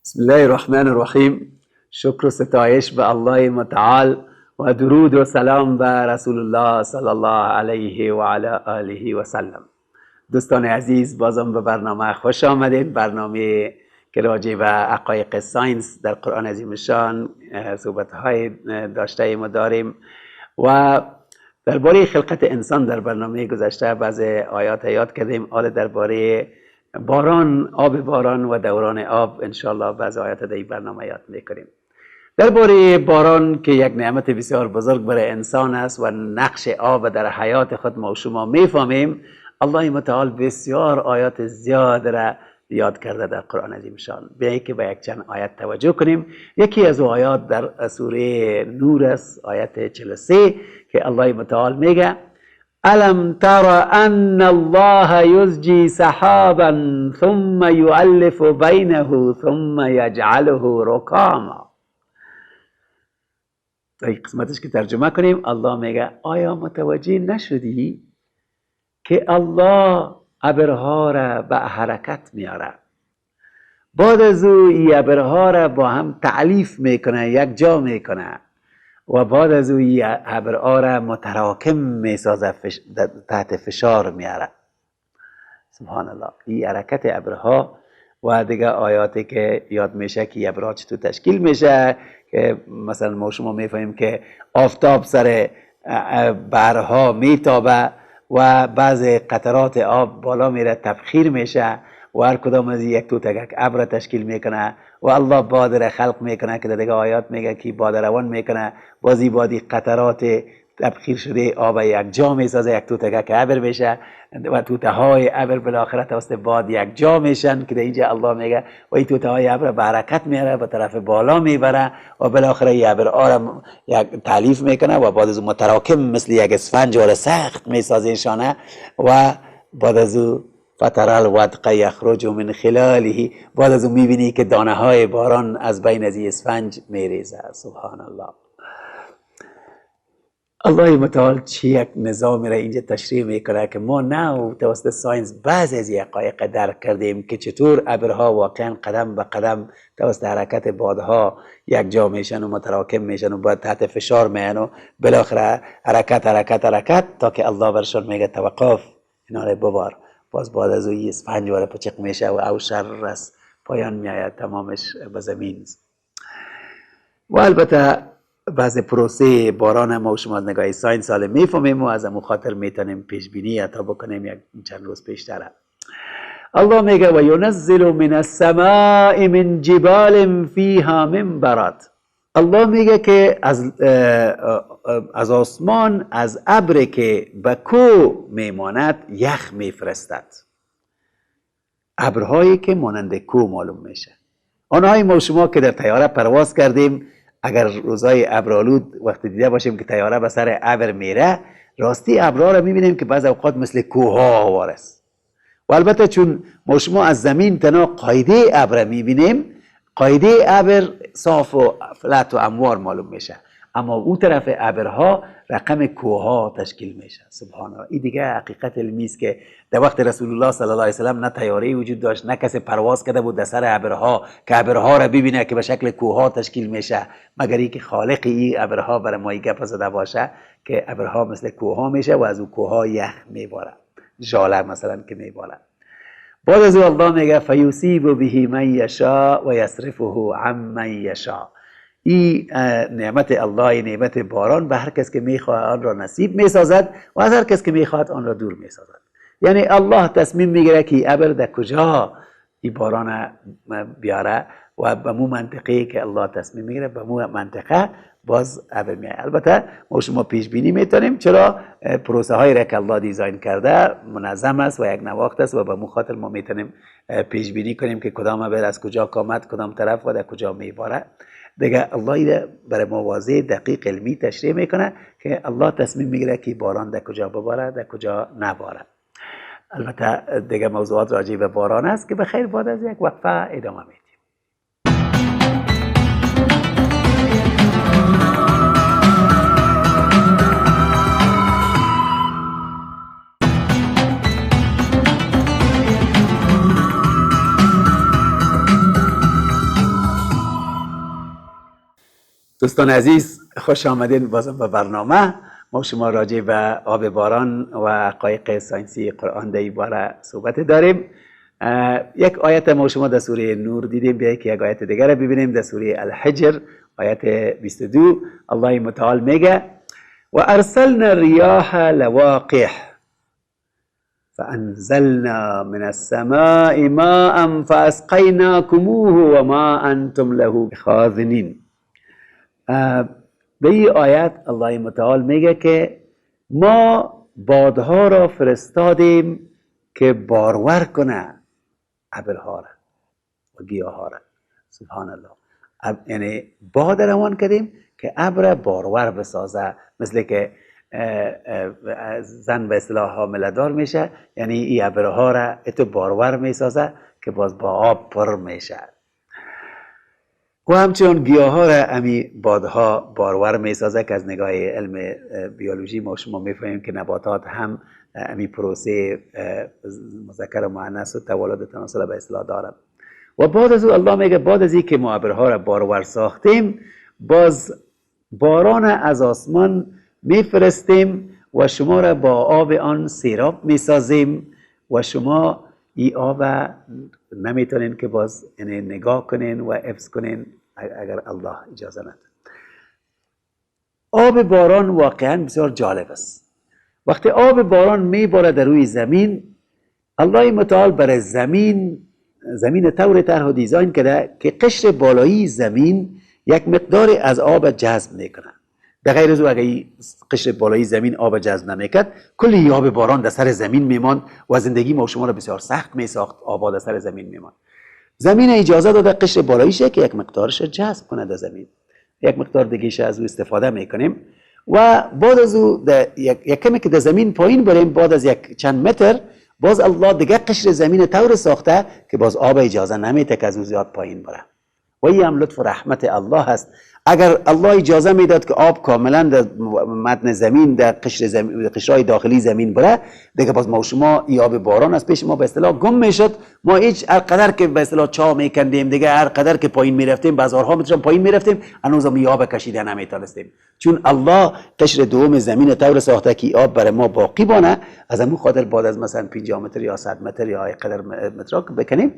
بسم الله الرحمن الرحیم. شکر و ستایش به الله متعال و درود و سلام به رسول الله صلی الله علیه و علی آله و سلم. دوستان عزیز، بازم به برنامه خوش آمدید. برنامه که راجع به حقایق ساینس در قرآن عظیم شان صحبت های داشته ما داریم و درباره خلقت انسان در برنامه گذشته بعض آیات یاد کردیم. حالا درباره باران، آب باران و دوران آب انشاءالله بعض آیات در این برنامه یاد میکنیم. درباره باران که یک نعمت بسیار بزرگ برای انسان است و نقش آب در حیات خود ما و شما میفهمیم. الله متعال بسیار آیات زیاد را یاد کرده در قرآن عظیم شان. بیایید که به یک چند آیت توجه کنیم. یکی از آیات در سوره نور است، آیت 43 که الله متعال میگه: الم تر ان الله یزجی سحابا ثم یؤلف بینه ثم یجعله رکاما. این قسمتش که ترجمه کنیم، الله میگه آیا متوجه نشدی که الله ابرها را به حرکت میاره، بعد از او این ابرها را با هم تعلیف میکنه، یک جا میکنه و بعد از او این ابرها را متراکم میسازه، تحت فشار میاره. سبحان الله. این حرکت ابرها و دیگه آیاتی که یاد میشه که ابرها چطور تشکیل میشه، که مثلا ما شما میفهمیم که آفتاب سر برها میتابه و بعض قطرات آب بالا میره، تبخیر میشه و هر کدام از یک توتک ابر تشکیل میکنه و الله باد خلق میکنه که دیگه آیات میگه که باد روان میکنه، بازی بادی قطرات تبخیر شده آب یک جا میسازه، یک توتک ابر میشه و توته های ابر بالاخره توسط باد یک جا میشن که در اینجا الله میگه و این توته های ابر به حرکت میاره، به طرف بالا میبره و بالاخره این ابر آرم یک تعلیف میکنه و بعد از اون متراکم مثل یک اسفنج ولی سخت میسازه و بعد از اون فتر الودق یخرج من خلاله، بعد از اون میبینی که دانه های باران از بین از این اسفنج میریزه. سبحان الله. الله متعال چی یک نظامی را اینجا تشریح میکنه که ما نه توسط ساینس بعضی از حقایق درک کردیم که چطور ابرها واقعا قدم به قدم توسط حرکت بادها یک جا میشن و متراکم میشن و بعد تحت فشار میان و بالاخره حرکت تا که الله برشان میگه توقف، اینا رو ببار. باز بعد از اون اسفنج واره پچق میشه و او شر است، پایان میآید تمامش به زمین. و البته بعض پروسه باران ما و شما از نگاه ساینس سال میفهمیم و از امو خاطر میتونیم پیش بینی عطا بکنیم یک چند روز پیشتره. الله میگه و ینزل من السماء من جبال فیها من برد. الله میگه که از آسمان از ابر که به کوه میماند یخ میفرستد. ابرهایی که مانند کوه معلوم میشه. آنهای ما شما که در طیاره پرواز کردیم، اگر روزای ابرآلود وقت دیده باشیم که طیاره به سر ابر میره، راستی ابرها را میبینیم که بعض اوقات مثل کوه ها آوار است. و البته چون ما شما از زمین تنها قاعده ابر میبینیم، قاعده ابر صاف و فلات و هموار معلوم میشه، اما اون طرف ابرها رقم کوه ها تشکیل میشه. سبحان الله. این دیگه حقیقت علمی است که در وقت رسول الله صلی الله علیه و سلم نه طیاره وجود داشت، نه کسی پرواز کرده بود در سر ابرها که ابرها را ببینه که به شکل کوه ها تشکیل میشه، مگر اینکه خالق این ابرها برای ما گپ زده باشه که ابرها مثل کوه ها میشه و از اون کوه ها یخ میباره، ژاله مثلا که میباره. بعد از او الله میگه فیصیب به من یشاء و یصرفه عن من یشاء. این نعمت الله، نعمت باران به هر کس که میخواهد آن را نصیب میسازد و از هر کس که میخواهد آن را دور میسازد. یعنی الله تصمیم میگیره که ابر در کجا این باران بیاره و به مو منطقه که الله تصمیم میگیره به مو منطقه باز ابر میاد. البته ما شما پیش بینی میتونیم، چرا پروسه هایی را که الله دیزاین کرده منظم است و یک نواخت است و به مو خاطر ما میتونیم پیش بینی کنیم که کدام ابر از کجا کامد، کدام طرف و در کجا میباره. دیگه الله برای ما واضح دقیق علمی تشریح میکنه که الله تصمیم میگیره که باران در کجا بباره، در کجا نباره. البته دیگه موضوعات راجع به باران است که به خیر بعد از یک وقفه ادامه میدیم. دوستان عزیز، خوش آمدین بازم به برنامه. ما شما راجع به آب باران و حقایق ساینسی قرآن در این باره صحبت داریم. یک آیت ما شما در سوره نور دیدیم، بیا که یک آیت دیگر رو ببینیم در سوره الحجر آیت 22. الله متعال میگه و ارسلنا الرياح لواقح فانزلنا من السماء ماء فاسقيناكموه وما انتم له بخازنین. به این آیت الله متعال میگه که ما بادها را فرستادیم که بارور کنه ابرها را و گیاها را. سبحان الله. یعنی باد روان کردیم که ابر بارور بسازه، مثل که زن به اصطلاح حامله دار میشه، یعنی این ابرها را اتو بارور میسازه که باز با آب پر میشه. و همچنان گیاه ها را امی بادها بارور میسازه که از نگاه علم بیولوژی ما شما میفهمیم که نباتات هم امی پروسه مذکر و مؤنث و توالد و تناسل به اصطلاح دارند. و بعد از او الله میگه بعد از اینکه ما ابرها را بارور ساختیم، باز باران از آسمان میفرستیم و شما را با آب آن سیراب میسازیم و شما این آب نمیتونین که باز یعنی نگاه کنین و حفظ کنین اگر الله اجازه نده. آب باران واقعا بسیار جالب است. وقتی آب باران میباره در روی زمین، الله متعال برای زمین طور طرح و دیزاین کرده که قشر بالایی زمین یک مقدار از آب جذب میکنه. به غیر از او اگه قشر بالایی زمین آب جذب نمیکرد، کلی آب باران در سر زمین میماند و زندگی ما شما را بسیار سخت میساخت. آب در سر زمین میماند. زمین اجازه داده قشر بالاییشه که یک مقدارش جذب کنه در زمین، یک مقدار دیگهش از او استفاده میکنیم و بعد از او یک کمی که در زمین پایین بریم، بعد از یک چند متر باز الله دیگه قشر زمین طور ساخته که باز آب اجازه نمیده که از او زیاد پایین بره. و این هم لطف و رحمت الله هست. اگر الله اجازه میداد که آب کاملا در متن زمین در قشرهای داخلی زمین بره، دیگه باز ما شما این آب باران از پیش ما به اصطلاح گم میشد. ما هیچ هر قدر که به اصطلاح چا میکندیم، دیگه هر قدر که پایین میرفتیم، بازارها متر پایین میرفتیم، هنوز هم آب کشیده نمیتونستیم، چون الله قشر دوم زمین طور ساخته که آب برای ما باقی بانه. از همون خاطر بعد از مثلا 50 متر یا 100 متر یا قدر متر که بکنیم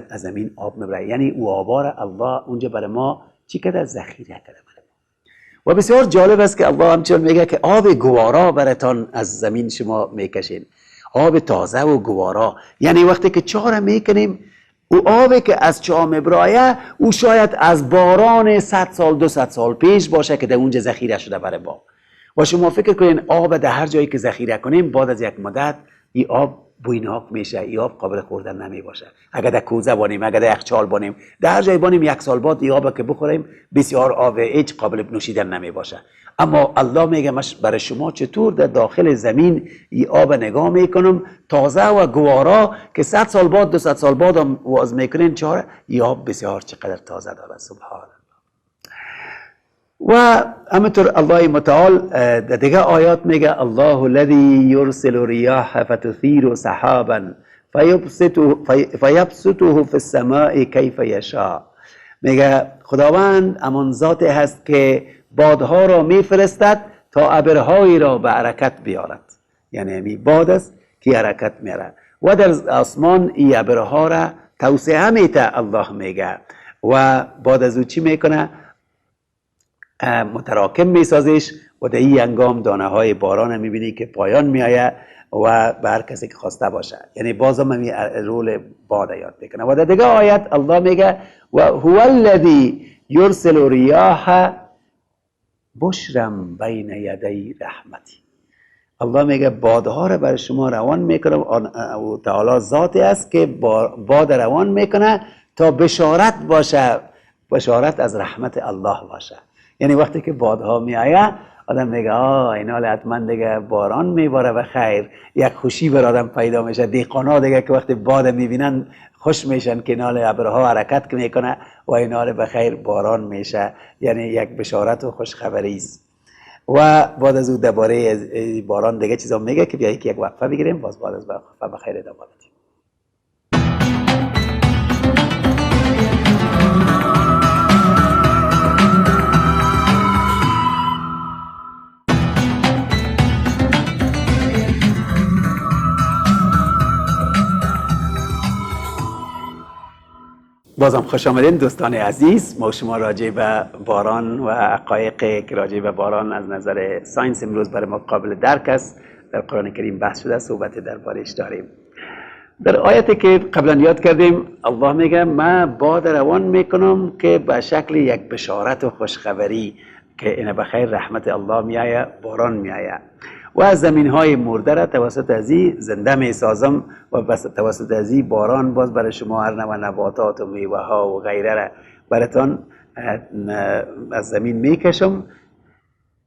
از زمین آب میبره. یعنی او آبا را الله اونجا برای ما چی کرده؟ ذخیره کرده. و بسیار جالب است که الله همچنان میگه که آب گوارا براتان از زمین شما میکشین، آب تازه و گوارا. یعنی وقتی که چا را میکنیم، او آبی که از چا میبرایه او شاید از باران 100 سال 200 سال پیش باشه که در اونجا ذخیره شده برای ما. و شما فکر کنین آب در هر جایی که ذخیره کنیم، بعد از یک مدت این آب بویناک میشه، این آب قابل خوردن نمی باشه. اگر در کوزه بانیم، اگر در یخچال بانیم، در هر جای بانیم، یک سال بعد این آب که بخوریم بسیار آب هیچ قابل نوشیدن نمی باشه. اما الله میگه برای شما چطور در داخل زمین این آب نگاه میکنم تازه و گوارا که 100 سال بعد 200 سال بعد هم واز میکنین چاره، این آب بسیار چقدر تازه داره. سبحان الله. و همینطور الله متعال در دیگه آیات میگه الله الذی یرسل الرياح فتثیر سحابا فیبسطه فی السماء کیف یشاء. میگه خداوند همان ذاتی هست که بادها را میفرستد تا ابرهایی را به حرکت بیارد. یعنی همی باد است که حرکت میاره و در آسمان این ابرها را توسعه میده. الله میگه و بعد از او چی میکنه؟ متراکم میسازش و در این انگام دانه های باران میبینی که پایان میآید و به هر کسی که خواسته باشه. یعنی بازم همی رول باد یاد میکنه. و در دیگه آیت الله میگه و هو الذی یرسل الرياح بشرا بین یدی رحمتی. الله میگه بادها را برای شما روان میکنه و تعالی ذاتی است که باد روان میکنه تا بشارت باشه، بشارت از رحمت الله باشه. یعنی وقتی که بادها میآید آدم میگه اینا حتما دیگه باران میباره و خیر، یک خوشی بر آدم پیدا میشه. دیقانا دیگه که وقتی باد میبینن خوش میشن که نال ابرها حرکت میکنه و اینا به خیر باران میشه. یعنی یک بشارت و خوشخبری است. و بعد از او درباره باران دیگه چیزا میگه که بیایی که یک وقفه بگیریم، باز بعد از وقفه بخیر ادامه بدیم. بازم خوش آمدین دوستان عزیز. ما شما راجع به باران و حقایقی که راجع به باران از نظر ساینس امروز برای ما قابل درک است در قرآن کریم بحث شده، صحبت دربارش داریم. در آیتی که قبلا یاد کردیم الله میگه من باد روان میکنم که به شکل یک بشارت و خوشخبری که اینه بخیر رحمت الله میآید، باران میآید و از زمین های مرده را توسط ازی زنده می سازم و توسط ازی باران باز برای شما هر نوع نباتات و میوه ها و غیره را براتان از زمین می کشم.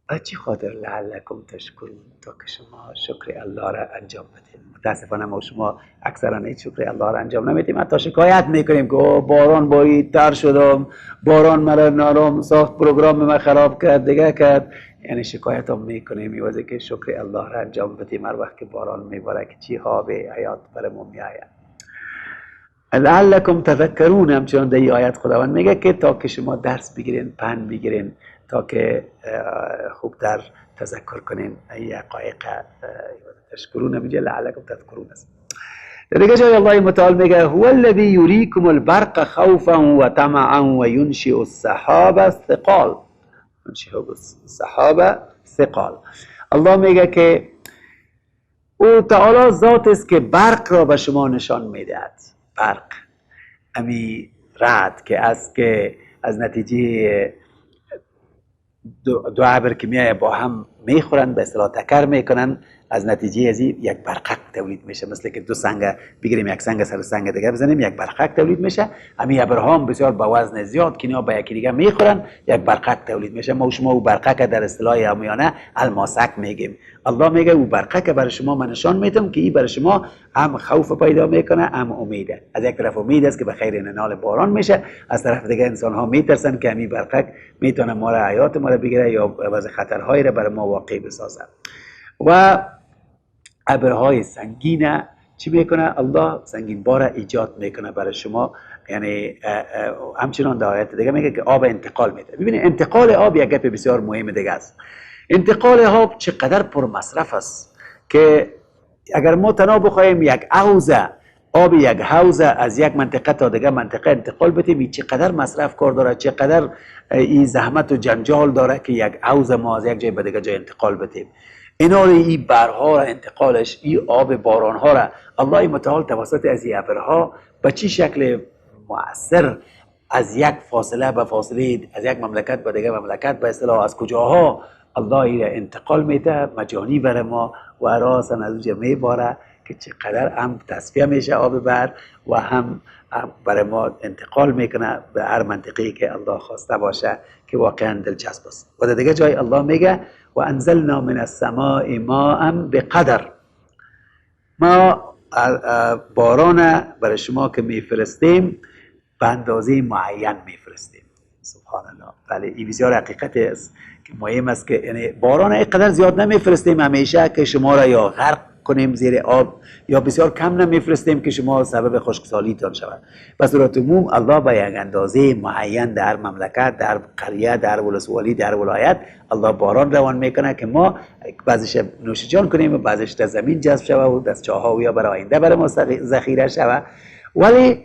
از چی خاطر؟ لعلکم تشکرون، تا که شما شکر الله را انجام بدید. متاسفانه ما شما اکثرا هیچ شکر الله را انجام نمیدیم، حتی شکایت میکنیم که باران بارید تر شدم، باران مرا نارم ساخت، پروگرام من خراب کرد، دیگه کرد. یعنی شکایت هم میکنیم میوازه که شکر الله را انجام بدیم هر وقت که باران میباره که چی ها به حیات برمون میآید. لعلکم تذکرون، همچنان در این آیت خداوند میگه که تا که شما درس بگیرین، پند بگیرین، تا که خوب در تذکر کنین این حقایق. تشکرون میگه لعلکم تذکرون است. در دیگه جای الله متعال میگه هو الذی یریکم البرق خوفا و طمعا و ینشئ السحاب الثقال. السحاب ثقال. الله میگه که او تعالی ذات است که برق را به شما نشان میدهد. برق امی رعد که از نتیجه دو ابر که میایه با هم میخورن، به اصطلاح تکر میکنن، از نتیجه ازی یک برقک تولید میشه. مثل که دو سنگ بگیریم، یک سنگ سر سنگ دیگه بزنیم، یک برقک تولید میشه. امی ابرها هم بسیار با وزن زیاد که اینا با یکی دیگه میخورن، یک برقک تولید میشه. ما شما او برقک در اصطلاح عامیانه الماسک میگیم. الله میگه او برقک برای شما من نشان میدم که این برای شما هم خوف پیدا میکنه هم امیده. از یک طرف امید است که به خیر ننال باران میشه، از طرف دیگه انسان ها میترسن که همین برقک میتونه ما را حیات ما را بگیره یا وضع خطرهایی را برای ما واقع بسازه. و ابرهای سنگین چی میکنه؟ الله سنگین بار ایجاد میکنه برای شما. یعنی همچنان در آیت دیگه میگه که آب انتقال میده. ببینید انتقال آب یک گپ بسیار مهم دیگه است. انتقال آب چقدر پر مصرف است که اگر ما تنها بخوایم یک حوزه آب یک حوزه از یک منطقه تا دیگه منطقه انتقال بدیم، چقدر مصرف کار داره، چقدر این زحمت و جنجال داره که یک حوزه ما از یک جای به دیگه جای انتقال بدیم. اینا رو این برها را انتقالش، این آب باران ها را الله متعال توسط از این ابرها به چی شکل مؤثر از یک فاصله به فاصله، از یک مملکت به دیگه مملکت به اصطلاح از کجاها الله این را انتقال میده مجانی برای ما و راسن از اونجا میباره که چقدر هم تصفیه میشه آب بر و هم برای ما انتقال میکنه به هر منطقه‌ای که الله خواسته باشه که واقعا دلچسب است. و در دیگه جای الله میگه و انزلنا من السماء ماء بقدر. ما باران برای شما که میفرستیم به اندازه معین میفرستیم. سبحان الله. بله این بسیار حقیقتی است که مهم است که یعنی باران اینقدر زیاد نمیفرستیم همیشه که شما را یا غرق کنیم زیر آب یا بسیار کم نمیفرستیم که شما سبب خشکسالیتان شود. به صورت عموم الله به یک اندازه معین در مملکت، در قریه، در ولسوالی، در ولایت الله باران روان میکنه که ما بعضیش نوش جان کنیم و بعضیش در زمین جذب شود و دست چاها یا برای آینده برای ما ذخیره شود. ولی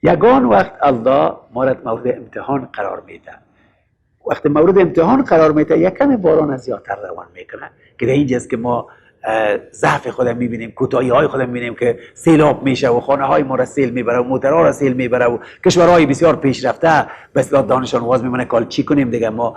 یگان وقت الله ما را مورد امتحان قرار میده. وقتی مورد امتحان قرار میده یک کمی باران از زیادتر روان میکنه که در اینجاست که ما ضعف خودم میبینیم، کوتاهی های خودم میبینیم که سیلاب میشه و خانه های ما را سیل میبره و موترها را سیل میبره و کشورهای بسیار پیشرفته به اصطلاح دانشان واز میمونه کال چی کنیم دیگه ما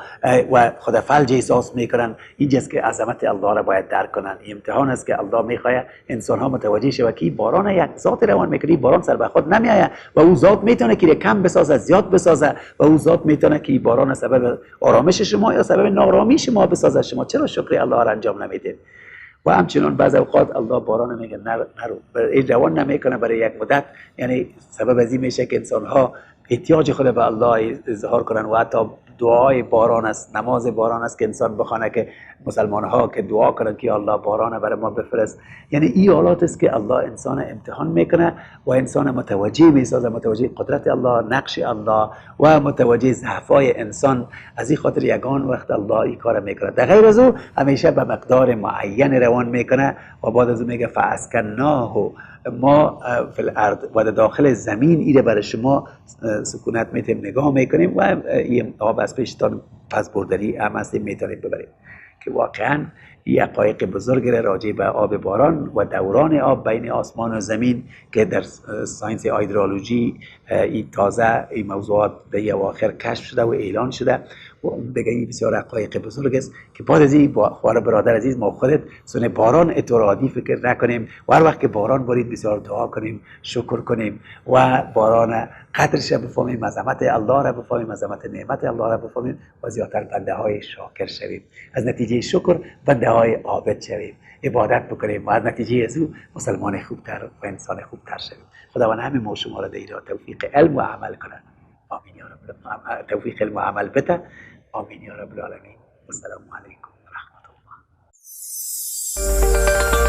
و خود فلج احساس میکنن. اینجاست که عظمت الله را باید درک کنن. این امتحان است که الله میخواد انسان ها متوجه شوند که باران یک ذات روان میکنه، باران سر به خود نمیآید و او ذات میتونه که کم بسازه زیاد بسازه و او ذات میتونه که باران سبب آرامش شما یا سبب نارامی شما بسازه. شما چرا شکر الله را انجام نمیدید؟ و همچنان بعض اوقات الله باران میگه نرو این روان نمیکنه برای یک مدت، یعنی سبب از این میشه که انسان ها احتیاج خود به الله اظهار کنن و حتی دعای باران است، نماز باران است که انسان بخونه که مسلمان ها که دعا کنن که الله باران برای ما بفرست. یعنی این حالات است که الله انسان امتحان میکنه و انسان متوجه میسازه، متوجه قدرت الله، نقش الله و متوجه ضعفای انسان. از این خاطر یگان وقت الله این کار میکنه. در غیر از او همیشه به مقدار معین روان میکنه و بعد از اون میگه فاسکناه ما فی الارض و در داخل زمین ایره برای شما سکونت میتیم نگاه میکنیم و این آب از پیشتان پس برداری هم هستیم میتونیم ببریم که واقعا یه حقایق بزرگ راجع به آب باران و دوران آب بین آسمان و زمین که در ساینس هایدرولوژی این تازه این موضوعات در اواخر کشف شده و اعلان شده و دیگه این بسیار حقایق بزرگ است که بعد از این برادر عزیز ما خودت سن باران اترادی فکر نکنیم و هر وقت که باران بارید بسیار دعا کنیم شکر کنیم و باران قدرش بفهمیم عظمت الله را بفهمیم عظمت نعمت الله را بفهمیم و زیادتر بنده های شاکر شویم از نتیجه شکر بنده های عابد شویم عبادت بکنیم و از نتیجه از او مسلمان خوبتر و انسان خوبتر شویم خداوند همه ما شما را در ایران توفیق علم و عمل کنه آمین یا رب توفیق علم و عمل بده آمین یا رب العالمین. السلام علیکم و رحمت الله.